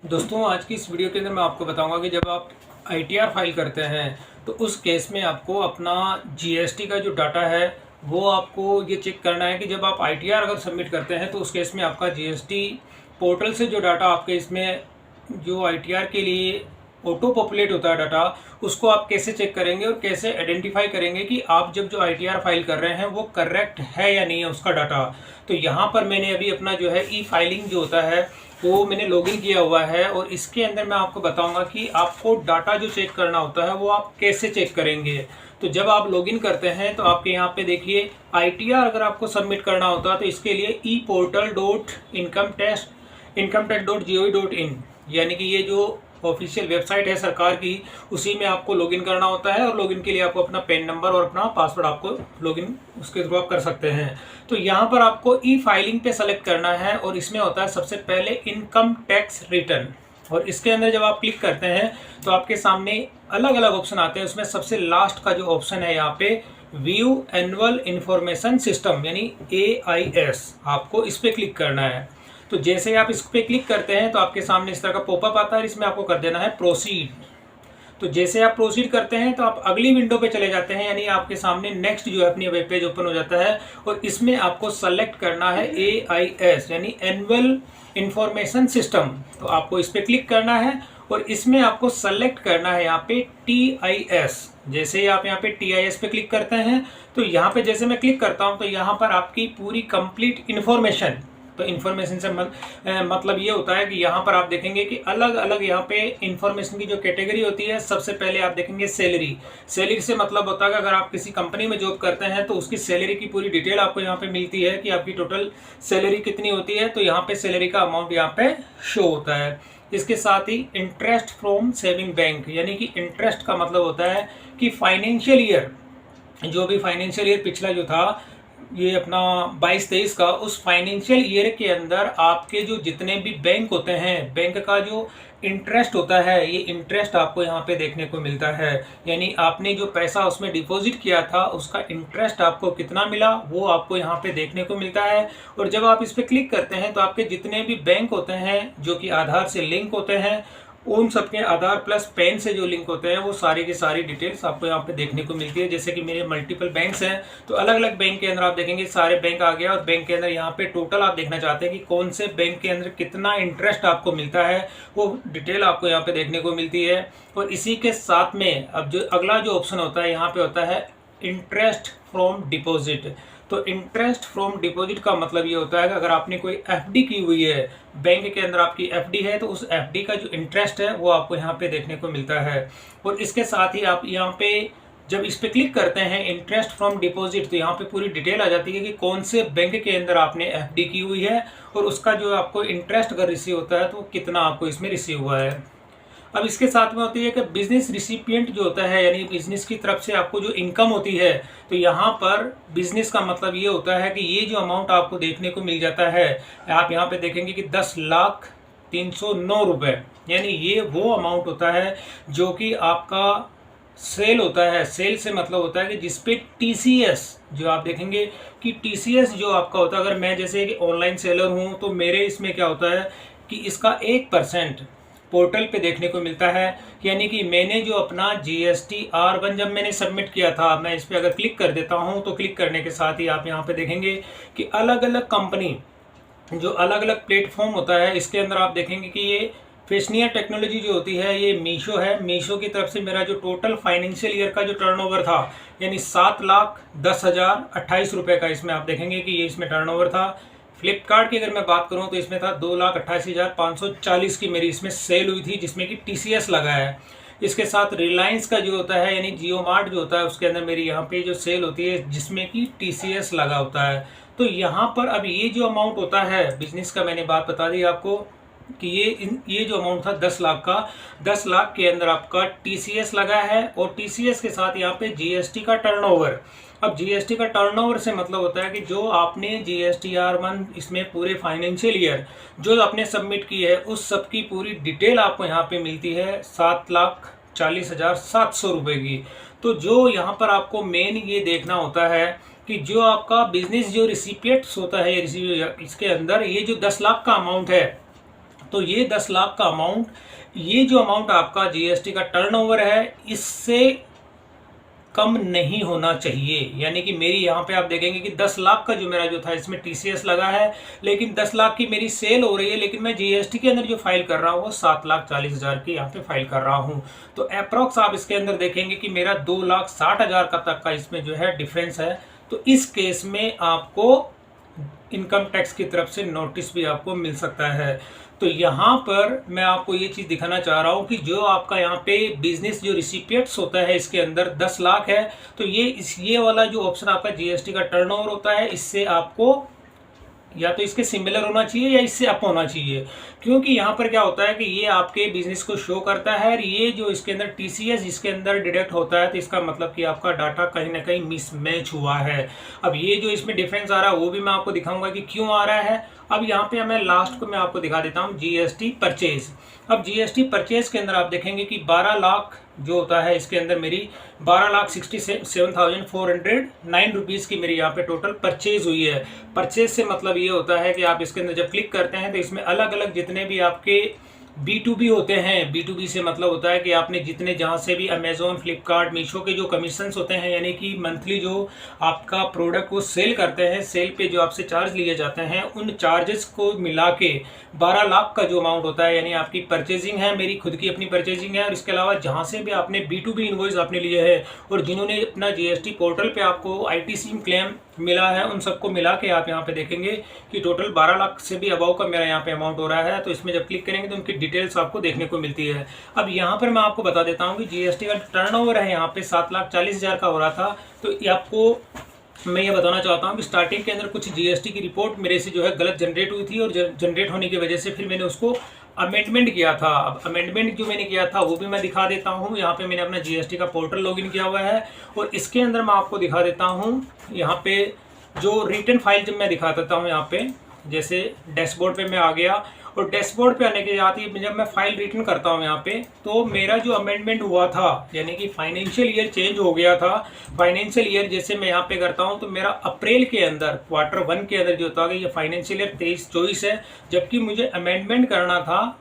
दोस्तों आज की इस वीडियो के अंदर मैं आपको बताऊंगा कि जब आप आईटीआर फाइल करते हैं तो उस केस में आपको अपना जीएसटी का जो डाटा है वो आपको ये चेक करना है कि जब आप आईटीआर अगर सबमिट करते हैं तो उस केस में आपका जीएसटी पोर्टल से जो डाटा आपके इसमें जो आईटीआर के लिए ऑटो पॉपुलेट होता है डाटा, उसको आप कैसे चेक करेंगे और कैसे आइडेंटिफाई करेंगे कि आप जब जो आईटीआर फाइल कर रहे हैं वो करेक्ट है या नहीं है उसका डाटा। तो यहाँ पर मैंने अभी अपना जो है ई फाइलिंग जो होता है वो मैंने लॉगिन किया हुआ है और इसके अंदर मैं आपको बताऊंगा कि आपको डाटा जो चेक करना होता है वो आप कैसे चेक करेंगे। तो जब आप लॉगिन करते हैं तो आपके यहाँ पे देखिए आईटीआर अगर आपको सबमिट करना होता है तो इसके लिए e-portal.incometax.gov.in यानी कि ये जो ऑफिशियल वेबसाइट है सरकार की, उसी में आपको लॉगिन करना होता है और लॉगिन के लिए आपको अपना पैन नंबर और अपना पासवर्ड आपको लॉगिन उसके थ्रू आप कर सकते हैं। तो यहाँ पर आपको ई फाइलिंग पे सेलेक्ट करना है और इसमें होता है सबसे पहले इनकम टैक्स रिटर्न, और इसके अंदर जब आप क्लिक करते हैं तो आपके सामने अलग अलग ऑप्शन आते हैं। उसमें सबसे लास्ट का जो ऑप्शन है यहाँ पे व्यू एनुअल इंफॉर्मेशन सिस्टम यानी AIS, आपको इस पर क्लिक करना है। तो जैसे ही आप इस पे क्लिक करते हैं तो आपके सामने इस तरह का पॉपअप आता है, इसमें आपको कर देना है प्रोसीड। तो जैसे आप प्रोसीड करते हैं तो आप अगली विंडो पे चले जाते हैं, यानी आपके सामने नेक्स्ट जो है अपनी वेब पेज ओपन हो जाता है और इसमें आपको सेलेक्ट करना है AIS यानी एनुअल इंफॉर्मेशन सिस्टम। तो आपको इस पर क्लिक करना है और इसमें आपको सेलेक्ट करना है यहाँ पे TIS। जैसे ही आप यहाँ पे TIS पे क्लिक करते हैं तो यहाँ पे जैसे मैं क्लिक करता हूँ तो यहाँ पर आपकी पूरी कंप्लीट इन्फॉर्मेशन, तो इन्फॉर्मेशन से मतलब ये होता है कि यहाँ पर आप देखेंगे कि अलग अलग यहाँ पे इन्फॉर्मेशन की जो कैटेगरी होती है। सबसे पहले आप देखेंगे सैलरी। सैलरी से मतलब होता है कि अगर आप किसी कंपनी में जॉब करते हैं तो उसकी सैलरी की पूरी डिटेल आपको यहाँ पे मिलती है कि आपकी टोटल सैलरी कितनी होती है। तो यहाँ पे सैलरी का अमाउंट यहाँ पे शो होता है। इसके साथ ही इंटरेस्ट फ्रॉम सेविंग बैंक, यानी कि इंटरेस्ट का मतलब होता है कि फाइनेंशियल ईयर, जो भी फाइनेंशियल ईयर पिछला जो था ये अपना 22-23 का, उस फाइनेंशियल ईयर के अंदर आपके जो जितने भी बैंक होते हैं, बैंक का जो इंटरेस्ट होता है, ये इंटरेस्ट आपको यहाँ पे देखने को मिलता है। यानी आपने जो पैसा उसमें डिपॉजिट किया था उसका इंटरेस्ट आपको कितना मिला वो आपको यहाँ पे देखने को मिलता है। और जब आप इस पर क्लिक करते हैं तो आपके जितने भी बैंक होते हैं जो कि आधार से लिंक होते हैं, उन सबके आधार प्लस पैन से जो लिंक होते हैं वो सारी की सारी डिटेल्स आपको यहाँ पे देखने को मिलती है। जैसे कि मेरे मल्टीपल बैंक्स हैं तो अलग अलग बैंक के अंदर आप देखेंगे सारे बैंक आ गया और बैंक के अंदर यहाँ पे टोटल आप देखना चाहते हैं कि कौन से बैंक के अंदर कितना इंटरेस्ट आपको मिलता है, वो डिटेल आपको यहाँ पे देखने को मिलती है। और इसी के साथ में अब जो अगला जो ऑप्शन होता है यहाँ पे होता है इंटरेस्ट फ्रॉम डिपॉजिट। तो इंटरेस्ट फ्रॉम डिपॉजिट का मतलब ये होता है कि अगर आपने कोई एफडी की हुई है, बैंक के अंदर आपकी एफडी है, तो उस एफडी का जो इंटरेस्ट है वो आपको यहाँ पे देखने को मिलता है। और इसके साथ ही आप यहाँ पे जब इस पे क्लिक करते हैं इंटरेस्ट फ्रॉम डिपॉजिट तो यहाँ पे पूरी डिटेल आ जाती है कि कौन से बैंक के अंदर आपने एफडी की हुई है और उसका जो आपको इंटरेस्ट अगर रिसीव होता है तो कितना आपको इसमें रिसीव हुआ है। अब इसके साथ में होती है कि बिजनेस रिसिपिएंट जो होता है, यानी बिजनेस की तरफ से आपको जो इनकम होती है, तो यहाँ पर बिजनेस का मतलब ये होता है कि ये जो अमाउंट आपको देखने को मिल जाता है, आप यहाँ पे देखेंगे कि 10,0309 रुपये, यानी ये वो अमाउंट होता है जो कि आपका सेल होता है। सेल से मतलब होता है कि जिसपे TCS, जो आप देखेंगे कि TCS जो आपका होता है, अगर मैं जैसे कि ऑनलाइन सेलर हूँ तो मेरे इसमें क्या होता है कि इसका 1% पोर्टल पे देखने को मिलता है। यानी कि मैंने जो अपना GST R1 जब मैंने सबमिट किया था, मैं इस पर अगर क्लिक कर देता हूँ तो क्लिक करने के साथ ही आप यहाँ पे देखेंगे कि अलग अलग कंपनी जो अलग अलग प्लेटफॉर्म होता है, इसके अंदर आप देखेंगे कि ये फेशनियर टेक्नोलॉजी जो होती है ये मीशो है। मीशो की तरफ से मेरा जो टोटल फाइनेंशियल ईयर का जो टर्नओवर था यानी 7,10,028 रुपये का, इसमें आप देखेंगे कि ये इसमें टर्नओवर था। फ्लिपकार्ट की अगर मैं बात करूं तो इसमें था 2,88,540 की मेरी इसमें सेल हुई थी, जिसमें कि TCS लगा है। इसके साथ रिलायंस का जो होता है यानी जियो मार्ट जो होता है उसके अंदर मेरी यहाँ पे जो सेल होती है जिसमें कि TCS लगा होता है। तो यहाँ पर अब ये जो अमाउंट होता है बिजनेस का, मैंने बात बता दी आपको कि ये जो अमाउंट था 10 लाख का, 10 लाख के अंदर आपका TCS लगा है और TCS के साथ यहाँ पे GST का टर्नओवर। अब GST का टर्नओवर से मतलब होता है कि जो आपने GST R1 इसमें पूरे फाइनेंशियल ईयर जो आपने सबमिट की है उस सब की पूरी डिटेल आपको यहाँ पे मिलती है 7,40,700 रुपये की। तो जो यहाँ पर आपको मेन ये देखना होता है कि जो आपका बिजनेस जो रिसिपिएंट्स होता है इसके अंदर ये जो 10 लाख का अमाउंट है तो ये 10 लाख का अमाउंट, ये जो अमाउंट आपका जीएसटी का टर्नओवर है, इससे कम नहीं होना चाहिए। यानी कि मेरी यहाँ पे आप देखेंगे कि 10 लाख का जो मेरा जो था इसमें टीसीएस लगा है, लेकिन 10 लाख की मेरी सेल हो रही है, लेकिन मैं जीएसटी के अंदर जो फाइल कर रहा हूँ वो 7,40,000 की यहाँ पे फाइल कर रहा हूँ। तो अप्रॉक्स आप इसके अंदर देखेंगे कि मेरा 2,60,000 का तक का इसमें जो है डिफरेंस है। तो इस केस में आपको इनकम टैक्स की तरफ से नोटिस भी आपको मिल सकता है। तो यहाँ पर मैं आपको ये चीज़ दिखाना चाह रहा हूँ कि जो आपका यहाँ पे बिजनेस जो रिसिपिएंट्स होता है इसके अंदर 10 लाख है, तो ये वाला जो ऑप्शन आपका जीएसटी का टर्नओवर होता है, इससे आपको या तो इसके सिमिलर होना चाहिए या इससे अप होना चाहिए। क्योंकि यहाँ पर क्या होता है कि ये आपके बिजनेस को शो करता है, और ये जो इसके अंदर टीसीएस इसके अंदर डिडक्ट होता है, तो इसका मतलब कि आपका डाटा कहीं ना कहीं मिसमैच हुआ है। अब ये जो इसमें डिफरेंस आ रहा है वो भी मैं आपको दिखाऊंगा कि क्यों आ रहा है। अब यहाँ पे मैं लास्ट को मैं आपको दिखा देता हूँ जीएसटी परचेज। अब जीएसटी परचेज के अंदर आप देखेंगे कि 12 लाख जो होता है इसके अंदर मेरी 12,67,409 रुपीज़ की मेरी यहाँ पे टोटल परचेज हुई है। परचेज से मतलब ये होता है कि आप इसके अंदर जब क्लिक करते हैं तो इसमें अलग अलग जितने भी आपके B2B होते हैं, B2B से मतलब होता है कि आपने जितने जहाँ से भी अमेजोन, फ्लिपकार्ट, मीशो के जो कमीशंस होते हैं, यानी कि मंथली जो आपका प्रोडक्ट को सेल करते हैं, सेल पे जो आपसे चार्ज लिए जाते हैं, उन चार्जेस को मिला के 12 लाख का जो अमाउंट होता है, यानी आपकी परचेजिंग है, मेरी खुद की अपनी परचेजिंग है, और इसके अलावा जहाँ से भी आपने B2B इनवॉइस आपने लिए है और जिन्होंने अपना जीएसटी पोर्टल पे आपको आईटीसी क्लेम मिला है, उन सबको मिला के आप यहाँ पे देखेंगे कि टोटल 12 लाख से भी अबाव का मेरा यहाँ पे अमाउंट हो रहा है। तो इसमें जब क्लिक करेंगे तो उनकी डिटेल्स आपको देखने को मिलती है। अब यहाँ पर मैं आपको बता देता हूँ कि जीएसटी का टर्नओवर है यहाँ पे 7,40,000 का हो रहा था। तो ये आपको मैं ये बताना चाहता हूँ कि स्टार्टिंग के अंदर कुछ जीएसटी की रिपोर्ट मेरे से जो है गलत जनरेट हुई थी, और जनरेट होने की वजह से फिर मैंने उसको अमेंडमेंट किया था। अब अमेंडमेंट जो मैंने किया था वो भी मैं दिखा देता हूँ। यहाँ पे मैंने अपना जीएसटी का पोर्टल लॉगिन किया हुआ है, और इसके अंदर मैं आपको दिखा देता हूँ यहाँ पे जो रिटर्न फाइल जब मैं दिखा देता हूँ यहाँ पे, जैसे डैशबोर्ड पे मैं आ गया, और डैशबोर्ड पे आने के साथ ही जब मैं फाइल रिटर्न करता हूँ यहाँ पे, तो मेरा जो अमेंडमेंट हुआ था, यानी कि फाइनेंशियल ईयर चेंज हो गया था। फाइनेंशियल ईयर जैसे मैं यहाँ पे करता हूँ तो मेरा अप्रैल के अंदर Q1 के अंदर जो था ये फाइनेंशियल ईयर 23-24 है, जबकि मुझे अमेंडमेंट करना था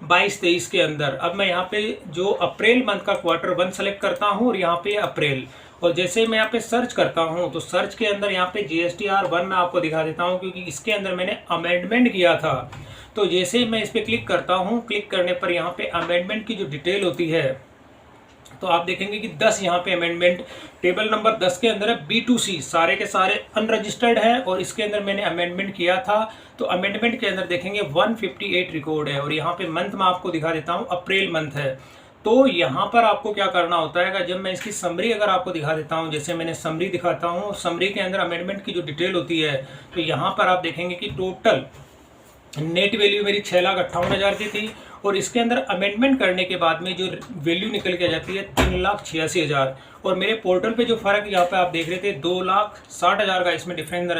22-23 के अंदर। अब मैं यहाँ पे जो अप्रैल मंथ का Q1 सेलेक्ट करता हूँ, और यहाँ पे अप्रैल, और जैसे मैं यहाँ पे सर्च करता हूँ तो सर्च के अंदर यहाँ पे GSTR1 मैं आपको दिखा देता हूँ, क्योंकि इसके अंदर मैंने अमेंडमेंट किया था। तो जैसे ही मैं इस पर क्लिक करता हूँ, क्लिक करने पर यहाँ पे अमेंडमेंट की जो डिटेल होती है, तो आप देखेंगे कि 10 यहाँ पे अमेंडमेंट टेबल नंबर 10 के अंदर है B2C, सारे के सारे अनरजिस्टर्ड है, और इसके अंदर मैंने अमेंडमेंट किया था। तो अमेंडमेंट के अंदर देखेंगे 158 रिकॉर्ड है, और यहाँ पे मंथ मैं आपको दिखा देता हूँ, अप्रैल मंथ है। तो यहाँ पर आपको क्या करना होता है, जब मैं इसकी समरी अगर आपको दिखा देता हूँ, जैसे मैंने समरी दिखाता हूँ, समरी के अंदर अमेंडमेंट की जो डिटेल होती है, तो यहाँ पर आप देखेंगे कि टोटल नेट वैल्यू मेरी 6,58,000 की थी, और इसके अंदर अमेंडमेंट करने के बाद में जो वैल्यू निकल के आ जाती है 3,86,000। और मेरे पोर्टल पे जो फ़र्क यहाँ पे आप देख रहे थे 2,60,000 का इसमें डिफरेंस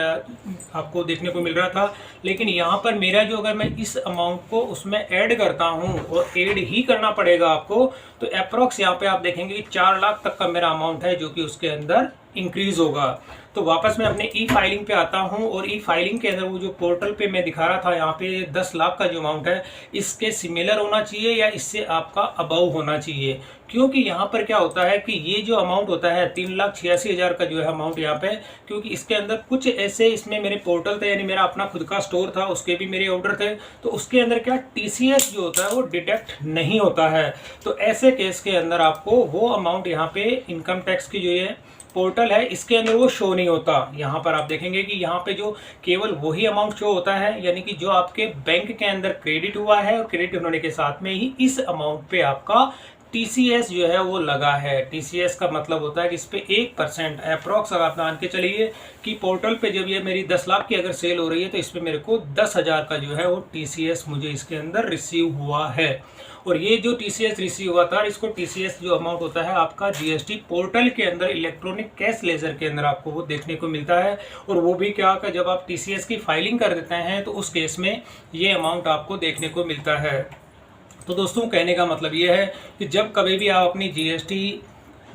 आपको देखने को मिल रहा था। लेकिन यहाँ पर मेरा जो, अगर मैं इस अमाउंट को उसमें ऐड करता हूँ, और ऐड ही करना पड़ेगा आपको, तो अप्रॉक्स यहाँ पे आप देखेंगे कि 4 लाख तक का मेरा अमाउंट है जो कि उसके अंदर इंक्रीज होगा। तो वापस मैं अपने ई फाइलिंग पे आता हूँ, और ई फाइलिंग के अंदर वो जो पोर्टल पे मैं दिखा रहा था यहाँ पे 10 लाख का जो अमाउंट है, इसके सिमिलर होना चाहिए या इससे आपका अबाउ होना चाहिए। क्योंकि यहाँ पर क्या होता है कि ये जो अमाउंट होता है 3,86,000 का जो है अमाउंट यहाँ पे, क्योंकि इसके अंदर कुछ ऐसे इसमें मेरे पोर्टल थे, यानी मेरा अपना खुद का स्टोर था, उसके भी मेरे ऑर्डर थे, तो उसके अंदर क्या टीसीएस जो होता है वो डिडक्ट नहीं होता है। तो ऐसे केस के अंदर आपको वो अमाउंट यहाँ पे इनकम टैक्स की जो ये पोर्टल है इसके अंदर वो शो नहीं होता। यहाँ पर आप देखेंगे कि यहाँ पे जो केवल वही अमाउंट शो होता है, यानी कि जो आपके बैंक के अंदर क्रेडिट हुआ है, और क्रेडिट होने के साथ में ही इस अमाउंट पे आपका टीसीएस जो है वो लगा है। टीसीएस का मतलब होता है कि इस पे 1% अप्रॉक्स अगर आप मान के चलिए कि पोर्टल पे जब ये मेरी 10 लाख की अगर सेल हो रही है, तो इस पे मेरे को 10,000 का जो है वो टीसीएस मुझे इसके अंदर रिसीव हुआ है। और ये जो टीसीएस रिसीव हुआ था, इसको टीसीएस जो अमाउंट होता है आपका जीएसटी पोर्टल के अंदर इलेक्ट्रॉनिक कैश लेजर के अंदर आपको वो देखने को मिलता है। और वो भी क्या कि जब आप टीसीएस की फाइलिंग कर देते हैं तो उस केस में ये अमाउंट आपको देखने को मिलता है। तो दोस्तों कहने का मतलब ये है कि जब कभी भी आप अपनी जीएसटी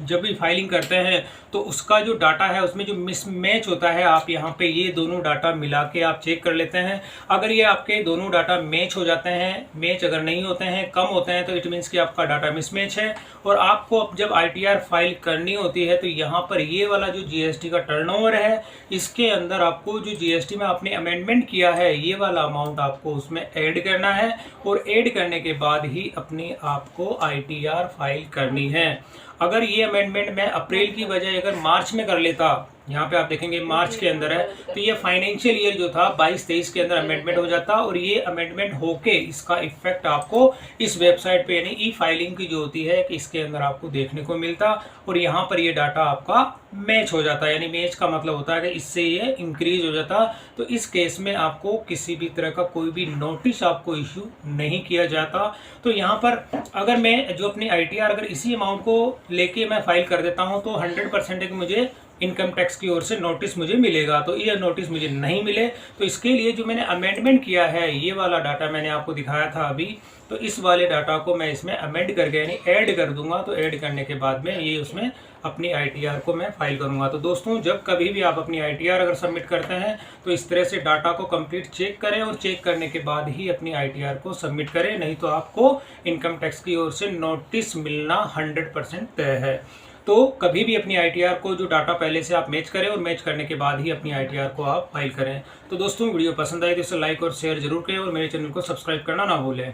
जब भी फाइलिंग करते हैं तो उसका जो डाटा है उसमें जो मिसमैच होता है, आप यहाँ पे ये दोनों डाटा मिला के आप चेक कर लेते हैं। अगर ये आपके दोनों डाटा मैच हो जाते हैं, मैच अगर नहीं होते हैं, कम होते हैं, तो इट मीन्स कि आपका डाटा मिसमैच है। और आपको अब जब ITR फाइल करनी होती है तो यहाँ पर ये वाला जो GST का टर्नओवर है, इसके अंदर आपको जो GST में आपने अमेंडमेंट किया है ये वाला अमाउंट आपको उसमें ऐड करना है, और ऐड करने के बाद ही अपनी आपको ITR फाइल करनी है। अगर ये अमेंडमेंट मैं अप्रैल की बजाय अगर मार्च में कर लेता, यहाँ पे आप देखेंगे मार्च के अंदर है, तो ये फाइनेंशियल ईयर जो था 22-23 के अंदर अमेंडमेंट हो जाता, और ये अमेंडमेंट होके इसका इफेक्ट आपको इस वेबसाइट पे यानी E-फाइलिंग की जो होती है कि इसके अंदर आपको देखने को मिलता, और यहाँ पर ये डाटा आपका मैच हो जाता है। यानी मैच का मतलब होता है कि इससे ये इंक्रीज हो जाता। तो इस केस में आपको किसी भी तरह का कोई भी नोटिस आपको इश्यू नहीं किया जाता। तो यहाँ पर अगर मैं जो अपनी ITR अगर इसी अमाउंट को लेके मैं फाइल कर देता हूँ तो 100% मुझे इनकम टैक्स की ओर से नोटिस मुझे मिलेगा। तो ये नोटिस मुझे नहीं मिले तो इसके लिए जो मैंने अमेंडमेंट किया है, ये वाला डाटा मैंने आपको दिखाया था अभी, तो इस वाले डाटा को मैं इसमें अमेंड करके यानी ऐड कर दूंगा। तो ऐड करने के बाद में ये उसमें अपनी ITR को मैं फाइल करूंगा। तो दोस्तों, जब कभी भी आप अपनी ITR अगर सबमिट करते हैं तो इस तरह से डाटा को कंप्लीट चेक करें, और चेक करने के बाद ही अपनी ITR को सबमिट करें, नहीं तो आपको इनकम टैक्स की ओर से नोटिस मिलना 100% तय है। तो कभी भी अपनी ITR को जो डाटा पहले से आप मैच करें, और मैच करने के बाद ही अपनी ITR को आप फाइल करें। तो दोस्तों, वीडियो पसंद आए तो इसे लाइक और शेयर जरूर करें, और मेरे चैनल को सब्सक्राइब करना ना भूलें।